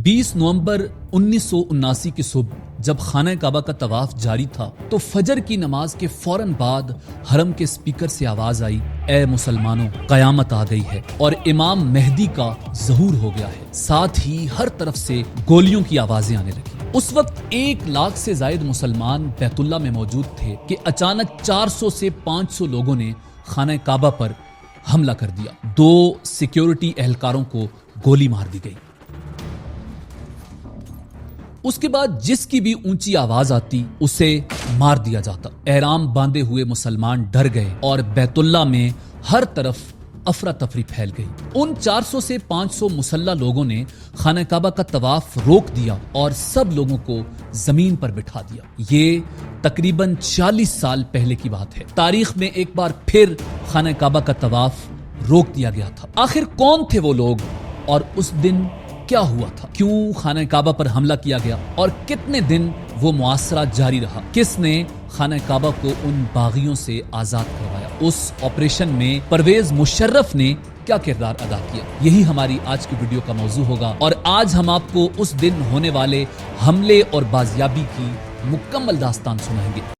20 نومبر 1979 کی صبح جب خانہ کعبہ کا طواف جاری تھا تو فجر کی نماز کے فوراً بعد حرم کے سپیکر سے آواز آئی، اے مسلمانوں، قیامت آ گئی ہے اور امام مہدی کا ظہور ہو گیا ہے۔ ساتھ ہی ہر طرف سے گولیوں کی آوازیں آنے لگی۔ اس وقت 1 لاکھ سے زائد مسلمان بیت اللہ میں موجود تھے کہ اچانک 400 سے 500 لوگوں نے خانہ کعبہ پر حملہ کر دیا۔ 2 سیکیورٹی اہلکاروں کو گولی مار دی گئی۔ اس کے بعد جس کی بھی اونچی آواز آتی اسے مار دیا جاتا۔ احرام باندھے ہوئے مسلمان ڈر گئے اور بیت اللہ میں ہر طرف افراتفری پھیل گئی۔ ان 400 سے 500 مسلح لوگوں نے خانہ کعبہ کا طواف روک دیا اور سب لوگوں کو زمین پر بٹھا دیا۔ یہ تقریباً 40 سال پہلے کی بات ہے۔ تاریخ میں ایک بار پھر خانہ کعبہ کا طواف روک دیا گیا تھا۔ آخر کون تھے وہ لوگ اور اس دن کیا ہوا تھا؟ کیوں خانہ کعبہ پر حملہ کیا گیا اور کتنے دن وہ محاصرہ جاری رہا؟ کس نے خانہ کعبہ کو ان باغیوں سے آزاد کروایا؟ اس آپریشن میں پرویز مشرف نے کیا کردار ادا کیا؟ یہی ہماری آج کی ویڈیو کا موضوع ہوگا اور آج ہم آپ کو اس دن ہونے والے حملے اور بازیابی کی مکمل داستان سنائیں گے۔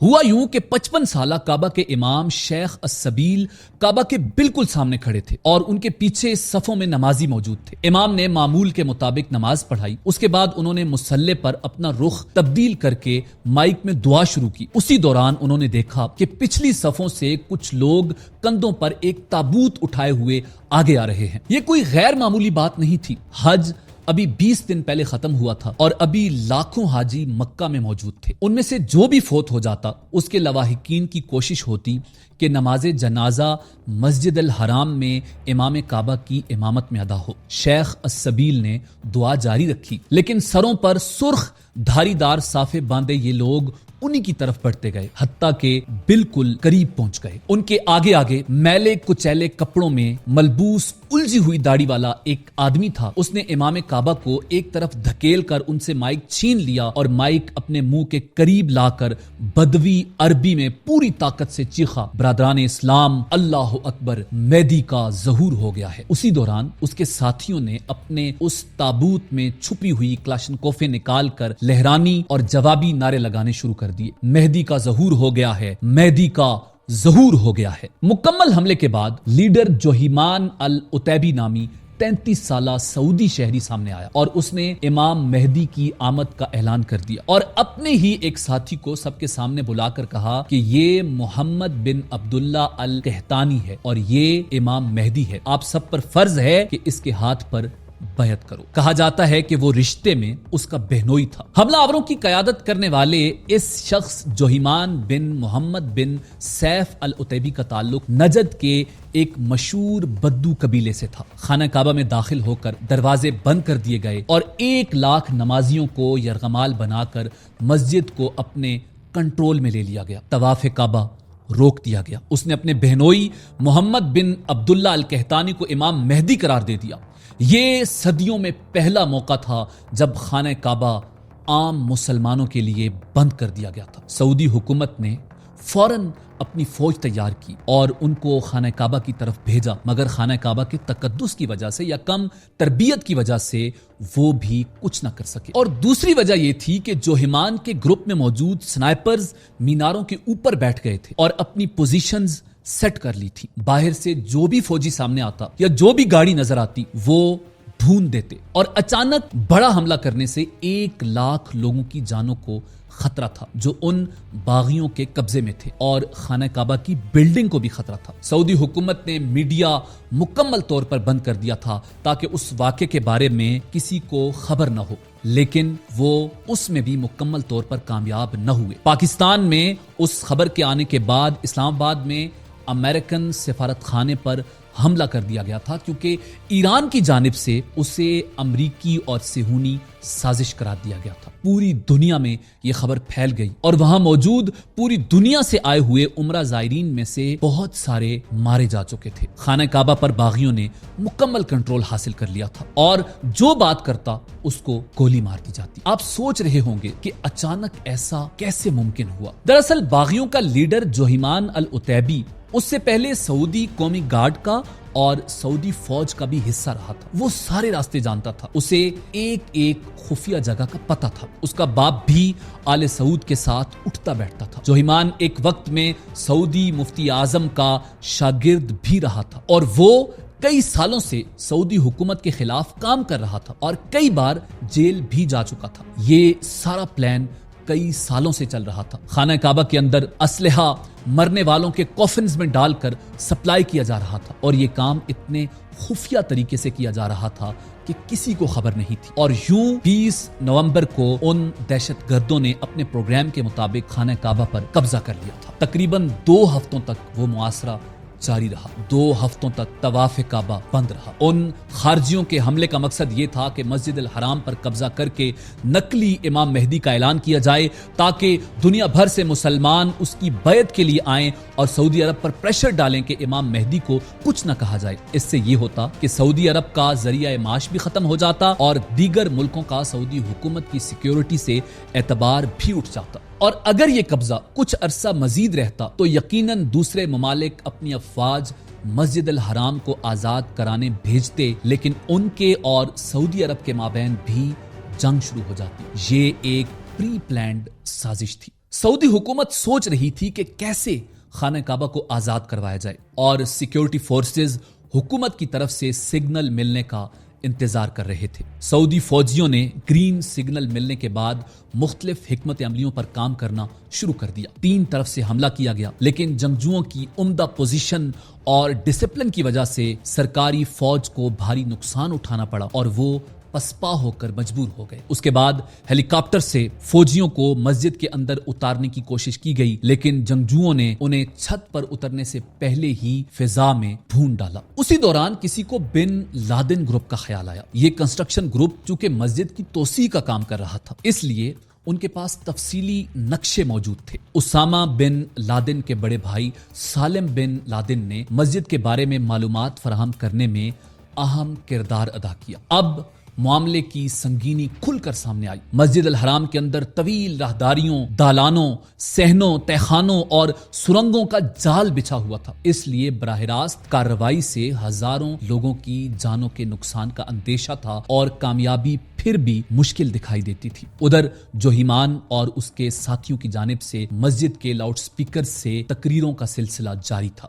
ہوا یوں کہ 55 سالہ کعبہ کے امام شیخ السبیل کعبہ کے بالکل سامنے کھڑے تھے اور ان کے پیچھے صفوں میں نمازی موجود تھے۔ امام نے معمول کے مطابق نماز پڑھائی۔ اس کے بعد انہوں نے مصلی پر اپنا رخ تبدیل کر کے مائک میں دعا شروع کی۔ اسی دوران انہوں نے دیکھا کہ پچھلی صفوں سے کچھ لوگ کندھوں پر ایک تابوت اٹھائے ہوئے آگے آ رہے ہیں۔ یہ کوئی غیر معمولی بات نہیں تھی۔ حج ابھی 20 دن پہلے ختم ہوا تھا اور ابھی لاکھوں حاجی مکہ میں موجود تھے۔ ان میں سے جو بھی فوت ہو جاتا اس کے لواحقین کی کوشش ہوتی کہ نماز جنازہ مسجد الحرام میں امام کعبہ کی امامت میں ادا ہو۔ شیخ السبیل نے دعا جاری رکھی لیکن سروں پر سرخ دھاری دار صافے باندھے یہ لوگ انہی کی طرف بڑھتے گئے حتیٰ کہ بالکل قریب پہنچ گئے۔ ان کے آگے آگے میلے کچیلے کپڑوں میں ملبوس الجھی ہوئی داڑھی والا ایک آدمی تھا۔ اس نے امام کعبہ کو ایک طرف دھکیل کر ان سے مائک چھین لیا اور مائک اپنے منہ کے قریب لا کر بدوی عربی میں پوری طاقت سے چیخا، برادران اسلام، اللہ اکبر، مہدی کا ظہور ہو گیا ہے۔ اسی دوران اس کے ساتھیوں نے اپنے اس تابوت میں چھپی ہوئی کلاشنکوفیں نکال کر لہرانی اور جوابی نعرے لگانے شروع کر دیے۔ مہدی کا ظہور ہو گیا ہے، مہدی کا ظہور ہو گیا ہے۔ مکمل حملے کے بعد لیڈر جوہیمان العتیبی نامی 33 سالہ سعودی شہری سامنے آیا اور اس نے امام مہدی کی آمد کا اعلان کر دیا اور اپنے ہی ایک ساتھی کو سب کے سامنے بلا کر کہا کہ یہ محمد بن عبداللہ القحطانی ہے اور یہ امام مہدی ہے۔ آپ سب پر فرض ہے کہ اس کے ہاتھ پر بیعت کرو۔ کہا جاتا ہے کہ وہ رشتے میں اس کا بہنوئی تھا۔ حملہ آوروں کی قیادت کرنے والے اس شخص جوہیمان بن محمد بن سیف العتیبی کا تعلق نجد کے ایک مشہور بدو قبیلے سے تھا۔ خانہ کعبہ میں داخل ہو کر دروازے بند کر دیے گئے اور 1 لاکھ نمازیوں کو یرغمال بنا کر مسجد کو اپنے کنٹرول میں لے لیا گیا۔ طواف کعبہ روک دیا گیا۔ اس نے اپنے بہنوئی محمد بن عبداللہ القحطانی کو امام مہدی قرار دے دیا۔ یہ صدیوں میں پہلا موقع تھا جب خانہ کعبہ عام مسلمانوں کے لیے بند کر دیا گیا تھا۔ سعودی حکومت نے فوراً اپنی فوج تیار کی اور ان کو خانہ کعبہ کی طرف بھیجا، مگر خانہ کعبہ کے تقدس کی وجہ سے یا کم تربیت کی وجہ سے وہ بھی کچھ نہ کر سکے۔ اور دوسری وجہ یہ تھی کہ جوہیمان کے گروپ میں موجود سنائپرز میناروں کے اوپر بیٹھ گئے تھے اور اپنی پوزیشنز سیٹ کر لی تھی۔ باہر سے جو بھی فوجی سامنے آتا یا جو بھی گاڑی نظر آتی وہ ڈھونڈ دیتے اور اچانک بڑا حملہ کرنے سے 1 لاکھ لوگوں کی جانوں کو خطرہ تھا جو ان باغیوں کے قبضے میں تھے اور خانہ کعبہ کی بلڈنگ کو بھی خطرہ تھا۔ سعودی حکومت نے میڈیا مکمل طور پر بند کر دیا تھا تاکہ اس واقعے کے بارے میں کسی کو خبر نہ ہو، لیکن وہ اس میں بھی مکمل طور پر کامیاب نہ ہوئے۔ پاکستان میں اس خبر کے آنے کے بعد اسلام آباد میں امریکن سفارت خانے پر حملہ کر دیا گیا تھا کیونکہ ایران کی جانب سے اسے امریکی اور صہیونی سازش قرار دیا گیا تھا۔ پوری دنیا میں یہ خبر پھیل گئی اور وہاں موجود پوری دنیا سے آئے ہوئے عمرہ زائرین میں سے بہت سارے مارے جا چکے تھے۔ خانہ کعبہ پر باغیوں نے مکمل کنٹرول حاصل کر لیا تھا اور جو بات کرتا اس کو گولی مار دی جاتی۔ آپ سوچ رہے ہوں گے کہ اچانک ایسا کیسے ممکن ہوا؟ دراصل باغیوں کا لیڈر جوہیمان العتیبی اس سے پہلے سعودی قومی گارڈ کا اور سعودی فوج کا بھی حصہ رہا تھا. وہ سارے راستے جانتا تھا. اسے ایک ایک خفیہ جگہ کا پتہ تھا. اس کا باپ بھی آل سعود کے ساتھ اٹھتا بیٹھتا تھا. جوہیمان ایک وقت میں سعودی مفتی اعظم کا شاگرد بھی رہا تھا اور وہ کئی سالوں سے سعودی حکومت کے خلاف کام کر رہا تھا اور کئی بار جیل بھی جا چکا تھا. یہ سارا پلان کئی سالوں سے چل رہا تھا. خانہ کعبہ کے اندر اسلحہ مرنے والوں کے کوفنز میں ڈال کر سپلائی کیا جا رہا تھا اور یہ کام اتنے خفیہ طریقے سے کیا جا رہا تھا کہ کسی کو خبر نہیں تھی. اور یوں 20 نومبر کو ان دہشت گردوں نے اپنے پروگرام کے مطابق خانہ کعبہ پر قبضہ کر لیا تھا. تقریباً 2 ہفتوں تک وہ محاصرہ جاری رہا. 2 ہفتوں تک طواف کعبہ بند رہا. ان خارجیوں کے حملے کا مقصد یہ تھا کہ مسجد الحرام پر قبضہ کر کے نقلی امام مہدی کا اعلان کیا جائے تاکہ دنیا بھر سے مسلمان اس کی بیعت کے لیے آئیں اور سعودی عرب پر پریشر ڈالیں کہ امام مہدی کو کچھ نہ کہا جائے. اس سے یہ ہوتا کہ سعودی عرب کا ذریعہ معاش بھی ختم ہو جاتا اور دیگر ملکوں کا سعودی حکومت کی سیکیورٹی سے اعتبار بھی اٹھ جاتا. اور اگر یہ قبضہ کچھ عرصہ مزید رہتا تو یقیناً دوسرے ممالک اپنی افواج مسجد الحرام کو آزاد کرانے بھیجتے، لیکن ان کے اور سعودی عرب کے مابین بھی جنگ شروع ہو جاتی. یہ ایک پری پلانڈ سازش تھی. سعودی حکومت سوچ رہی تھی کہ کیسے خانہ کعبہ کو آزاد کروایا جائے اور سیکیورٹی فورسز حکومت کی طرف سے سگنل ملنے کا انتظار کر رہے تھے. سعودی فوجیوں نے گرین سگنل ملنے کے بعد مختلف حکمت عملیوں پر کام کرنا شروع کر دیا. 3 طرف سے حملہ کیا گیا، لیکن جنگجوؤں کی عمدہ پوزیشن اور ڈسپلن کی وجہ سے سرکاری فوج کو بھاری نقصان اٹھانا پڑا اور وہ پسپا ہو کر مجبور ہو گئے. اس کے بعد ہیلی کاپٹر سے فوجیوں کو مسجد کے اندر اتارنے کی کوشش کی گئی، لیکن جنگجوؤں نے انہیں چھت پر اترنے سے پہلے ہی فضا میں بھون ڈالا. اسی دوران کسی کو بن لادن گروپ کا خیال آیا. یہ کنسٹرکشن گروپ چونکہ مسجد کی توسیع کا کام کر رہا تھا، اس لیے ان کے پاس تفصیلی نقشے موجود تھے. اسامہ بن لادن کے بڑے بھائی سالم بن لادن نے مسجد کے بارے میں معلومات فراہم کرنے میں اہم کردار ادا کیا. اب معاملے کی سنگینی کھل کر سامنے آئی. مسجد الحرام کے اندر طویل راہداریوں، دالانوں، صحنوں، تہخانوں اور سرنگوں کا جال بچھا ہوا تھا. اس لیے براہ راست کارروائی سے ہزاروں لوگوں کی جانوں کے نقصان کا اندیشہ تھا اور کامیابی پھر بھی مشکل دکھائی دیتی تھی. ادھر جوہیمان اور اس کے ساتھیوں کی جانب سے مسجد کے لاؤڈ سپیکر سے تقریروں کا سلسلہ جاری تھا.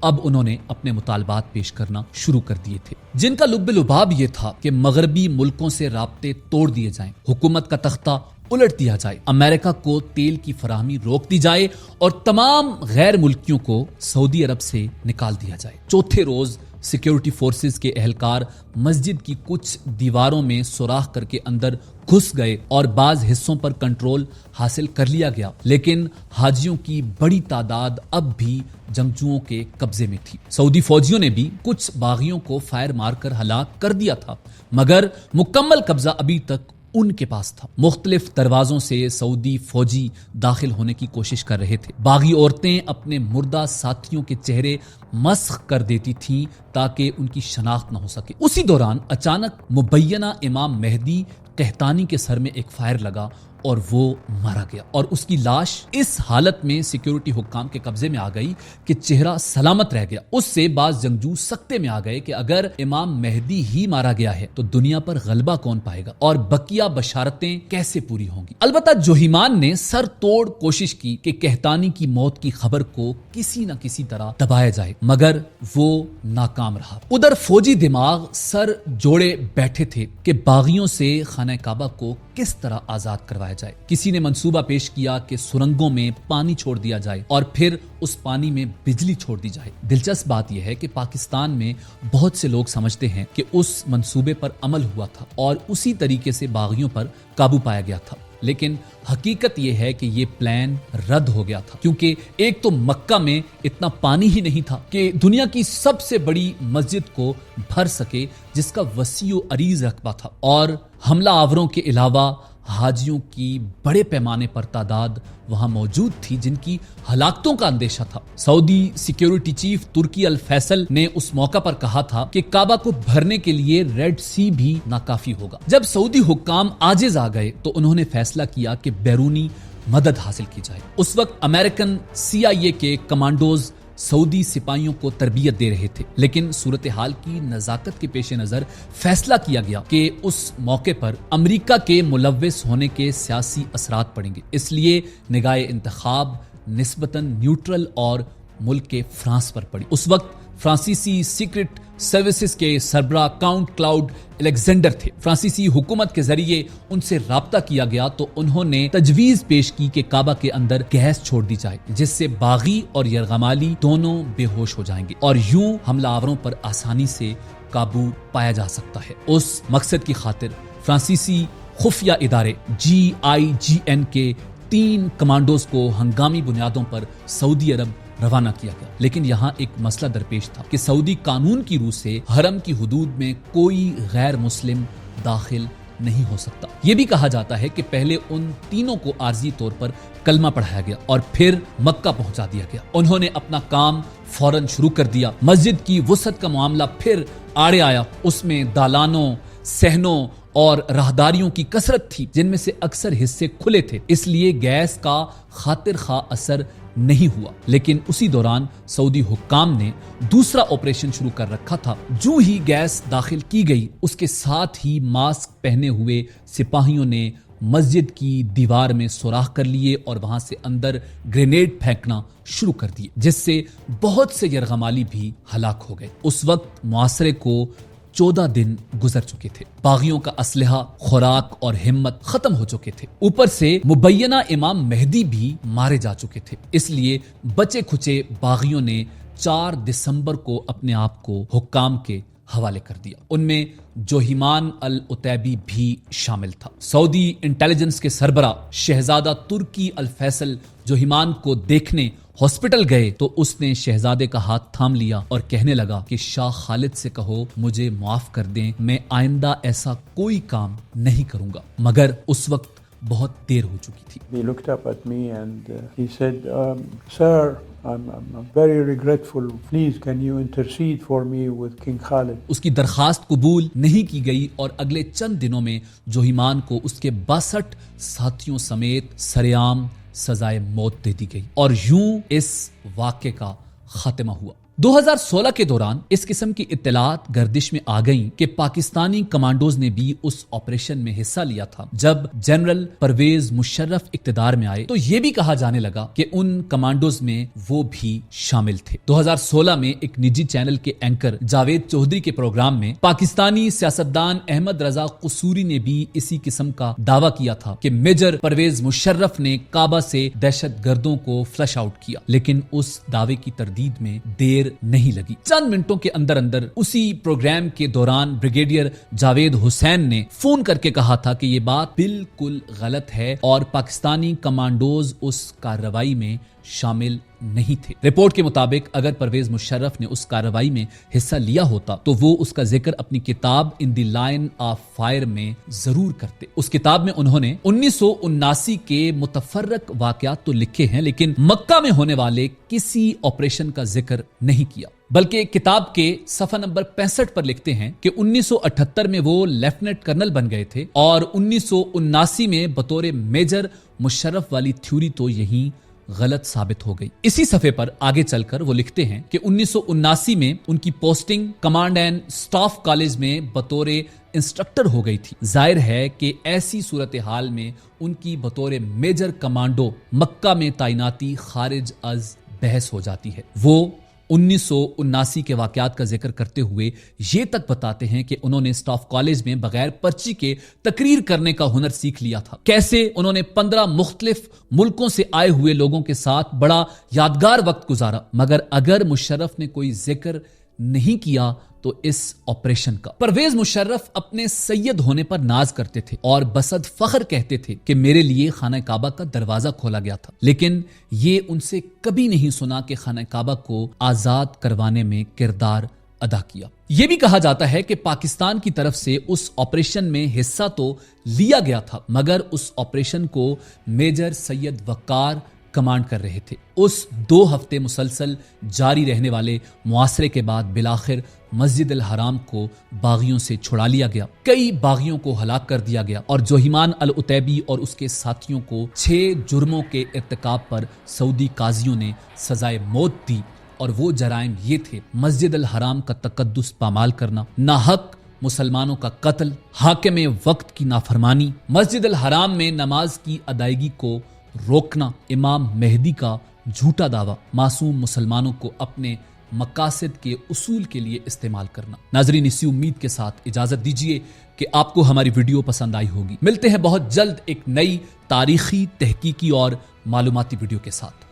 اب انہوں نے اپنے مطالبات پیش کرنا شروع کر دیے تھے، جن کا لب لباب یہ تھا کہ مغربی ملکوں سے رابطے توڑ دیے جائیں، حکومت کا تختہ الٹ دیا جائے، امریکہ کو تیل کی فراہمی روک دی جائے اور تمام غیر ملکیوں کو سعودی عرب سے نکال دیا جائے. چوتھے روز سیکیورٹی فورسز کے اہلکار مسجد کی کچھ دیواروں میں سوراخ کر کے اندر گھس گئے اور بعض حصوں پر کنٹرول حاصل کر لیا گیا، لیکن حاجیوں کی بڑی تعداد اب بھی جنگجوؤں کے قبضے میں تھی. سعودی فوجیوں نے بھی کچھ باغیوں کو فائر مار کر ہلاک کر دیا تھا، مگر مکمل قبضہ ابھی تک ان کے پاس تھا. مختلف دروازوں سے سعودی فوجی داخل ہونے کی کوشش کر رہے تھے. باغی عورتیں اپنے مردہ ساتھیوں کے چہرے مسخ کر دیتی تھیں تاکہ ان کی شناخت نہ ہو سکے. اسی دوران اچانک مبینہ امام مہدی قحطانی کے سر میں ایک فائر لگا اور وہ مارا گیا اور اس کی لاش اس حالت میں سیکیورٹی حکام کے قبضے میں آ گئی کہ چہرہ سلامت رہ گیا. اس سے بعض جنگجو سکتے میں آ گئے کہ اگر امام مہدی ہی مارا گیا ہے تو دنیا پر غلبہ کون پائے گا اور بقیہ بشارتیں کیسے پوری ہوں گی. البتہ جوہیمان نے سر توڑ کوشش کی کہ قحطانی کی موت کی خبر کو کسی نہ کسی طرح دبایا جائے، مگر وہ ناکام رہا. ادھر فوجی دماغ سر جوڑے بیٹھے تھے کہ باغیوں سے خانہ کعبہ کو کس طرح آزاد کروایا جائے. کسی نے منصوبہ پیش کیا کہ سرنگوں میں پانی چھوڑ دیا جائے اور پھر اس پانی میں بجلی چھوڑ دی جائے. دلچسپ بات یہ ہے کہ پاکستان میں بہت سے لوگ سمجھتے ہیں کہ اس منصوبے پر عمل ہوا تھا اور اسی طریقے سے باغیوں پر قابو پایا گیا تھا، لیکن حقیقت یہ ہے کہ یہ پلان رد ہو گیا تھا، کیونکہ ایک تو مکہ میں اتنا پانی ہی نہیں تھا کہ دنیا کی سب سے بڑی مسجد کو بھر سکے جس کا وسیع و عریض رقبہ تھا، اور حملہ آوروں کے علاوہ حاجیوں کی بڑے پیمانے پر تعداد وہاں موجود تھی جن کی ہلاکتوں کا اندیشہ تھا۔ سعودی سیکیورٹی چیف ترکی الفیصل نے اس موقع پر کہا تھا کہ کعبہ کو بھرنے کے لیے ریڈ سی بھی ناکافی ہوگا۔ جب سعودی حکام عاجز آ گئے تو انہوں نے فیصلہ کیا کہ بیرونی مدد حاصل کی جائے۔ اس وقت امریکن CIA کے کمانڈوز سعودی سپاہیوں کو تربیت دے رہے تھے، لیکن صورتحال کی نزاکت کے پیش نظر فیصلہ کیا گیا کہ اس موقع پر امریکہ کے ملوث ہونے کے سیاسی اثرات پڑیں گے، اس لیے نگاہ انتخاب نسبتاً نیوٹرل اور ملک کے فرانس پر پڑی۔ اس وقت فرانسیسی سیکرٹ سروسز کے سربراہ کاؤنٹ کلاؤڈ الیگزینڈر تھے۔ فرانسیسی حکومت کے ذریعے ان سے رابطہ کیا گیا تو انہوں نے تجویز پیش کی کہ کعبہ کے اندر گیس چھوڑ دی جائے جس سے باغی اور یرغمالی دونوں بے ہوش ہو جائیں گے اور یوں حملہ آوروں پر آسانی سے قابو پایا جا سکتا ہے۔ اس مقصد کی خاطر فرانسیسی خفیہ ادارے GIGN کے 3 کمانڈوز کو ہنگامی بنیادوں پر سعودی عرب روانہ کیا گیا، لیکن یہاں ایک مسئلہ درپیش تھا کہ سعودی قانون کی روح سے حرم کی حدود میں کوئی غیر مسلم داخل نہیں ہو سکتا۔ یہ بھی کہا جاتا ہے کہ پہلے ان تینوں کو عارضی طور پر کلمہ پڑھایا گیا اور پھر مکہ پہنچا دیا گیا۔ انہوں نے اپنا کام فوراً شروع کر دیا۔ مسجد کی وسعت کا معاملہ پھر آڑے آیا، اس میں دالانوں، صحنوں اور راہداریوں کی کثرت تھی جن میں سے اکثر حصے کھلے تھے، اس لیے گیس کا خاطر خواہ اثر نہیں ہوا۔ لیکن اسی دوران سعودی حکام نے دوسرا آپریشن شروع کر رکھا تھا۔ جو ہی گیس داخل کی گئی اس کے ساتھ ہی ماسک پہنے ہوئے سپاہیوں نے مسجد کی دیوار میں سوراخ کر لیے اور وہاں سے اندر گرینیڈ پھینکنا شروع کر دیے جس سے بہت سے یرغمالی بھی ہلاک ہو گئے۔ اس وقت محاصرے کو 14 دن گزر چکے تھے۔ باغیوں کا اسلحہ، خوراک اور ہمت ختم ہو چکے تھے۔ اوپر سے مبینہ امام مہدی بھی مارے جا چکے تھے، اس لیے بچے کھچے باغیوں نے 4 دسمبر کو اپنے آپ کو حکام کے حوالے کر دیا۔ ان میں جوہیمان العتیبی بھی شامل تھا۔ سعودی انٹیلیجنس کے سربراہ شہزادہ ترکی الفیصل جوہیمان کو دیکھنے ہاسپٹل گئے تو اس نے شہزادے کا ہاتھ تھام لیا اور کہنے لگا کہ شاہ خالد سے کہو مجھے معاف کر دیں، میں آئندہ ایسا کوئی کام نہیں کروں گا، مگر اس وقت بہت دیر ہو چکی تھی۔ He looked up at me and he said, Sir, I'm very regretful. Please can you intercede for me with King Khalid? اس کی درخواست قبول نہیں کی گئی اور اگلے چند دنوں میں جوہیمان کو اس کے 62 ساتھیوں سمیت سرعام سزائے موت دے دی گئی اور یوں اس واقعے کا خاتمہ ہوا۔ 2016 کے دوران اس قسم کی اطلاعات گردش میں آ گئیں کہ پاکستانی کمانڈوز نے بھی اس آپریشن میں حصہ لیا تھا۔ جب جنرل پرویز مشرف اقتدار میں آئے تو یہ بھی کہا جانے لگا کہ ان کمانڈوز میں وہ بھی شامل تھے۔ 2016 میں ایک نجی چینل کے اینکر جاوید چودھری کے پروگرام میں پاکستانی سیاستدان احمد رضا قصوری نے بھی اسی قسم کا دعویٰ کیا تھا کہ میجر پرویز مشرف نے کعبہ سے دہشت گردوں کو فلش آؤٹ کیا، لیکن اس دعوے کی تردید میں دیر نہیں لگی۔ چند منٹوں کے اندر اندر اسی پروگرام کے دوران بریگیڈیئر جاوید حسین نے فون کر کے کہا تھا کہ یہ بات بالکل غلط ہے اور پاکستانی کمانڈوز اس کارروائی میں شامل نہیں تھے۔ رپورٹ کے مطابق اگر پرویز مشرف نے اس کارروائی میں حصہ لیا ہوتا تو وہ اس کا ذکر اپنی کتاب ان دی لائن آف فائر میں ضرور کرتے۔ اس کتاب میں انہوں نے 1979 کے متفرق واقعات تو لکھے ہیں لیکن مکہ میں ہونے والے کسی آپریشن کا ذکر نہیں کیا، بلکہ کتاب کے صفحہ نمبر 65 پر لکھتے ہیں کہ 1978 میں وہ لیفٹیننٹ کرنل بن گئے تھے اور 1979 میں بطور میجر مشرف والی تھیوری تو یہی غلط ثابت ہو گئی۔ اسی صفحے پر آگے چل کر وہ لکھتے ہیں کہ 1979 میں ان کی posting command and staff college میں بطور انسٹرکٹر ہو گئی تھی۔ ظاہر ہے کہ ایسی صورتحال میں ان کی بطور میجر کمانڈو مکہ میں تعیناتی خارج از بحث ہو جاتی ہے۔ وہ 1979 کے واقعات کا ذکر کرتے ہوئے یہ تک بتاتے ہیں کہ انہوں نے سٹاف کالج میں بغیر پرچی کے تقریر کرنے کا ہنر سیکھ لیا تھا۔ کیسے انہوں نے 15 مختلف ملکوں سے آئے ہوئے لوگوں کے ساتھ بڑا یادگار وقت گزارا، مگر اگر مشرف نے کوئی ذکر نہیں کیا تو اس آپریشن کا۔ پرویز مشرف اپنے سید ہونے پر ناز کرتے تھے اور بصد فخر کہتے تھے کہ میرے لیے خانہ کعبہ کا دروازہ کھولا گیا تھا، لیکن یہ ان سے کبھی نہیں سنا کہ خانہ کعبہ کو آزاد کروانے میں کردار ادا کیا۔ یہ بھی کہا جاتا ہے کہ پاکستان کی طرف سے اس آپریشن میں حصہ تو لیا گیا تھا، مگر اس آپریشن کو میجر سید وقار کمانڈ کر رہے تھے۔ اس 2 ہفتے مسلسل جاری رہنے والے محاصرے کے بعد بالآخر مسجد الحرام کو باغیوں سے چھڑا لیا گیا، کئی باغیوں کو ہلاک کر دیا گیا اور جوہیمان العتیبی اور اس کے ساتھیوں کو 6 جرموں کے ارتکاب پر سعودی قاضیوں نے سزائے موت دی، اور وہ جرائم یہ تھے: مسجد الحرام کا تقدس پامال کرنا، ناحق مسلمانوں کا قتل، حاکم وقت کی نافرمانی، مسجد الحرام میں نماز کی ادائیگی کو روکنا، امام مہدی کا جھوٹا دعویٰ، معصوم مسلمانوں کو اپنے مقاصد کے اصول کے لیے استعمال کرنا۔ ناظرین، اسی امید کے ساتھ اجازت دیجیے کہ آپ کو ہماری ویڈیو پسند آئی ہوگی۔ ملتے ہیں بہت جلد ایک نئی تاریخی، تحقیقی اور معلوماتی ویڈیو کے ساتھ۔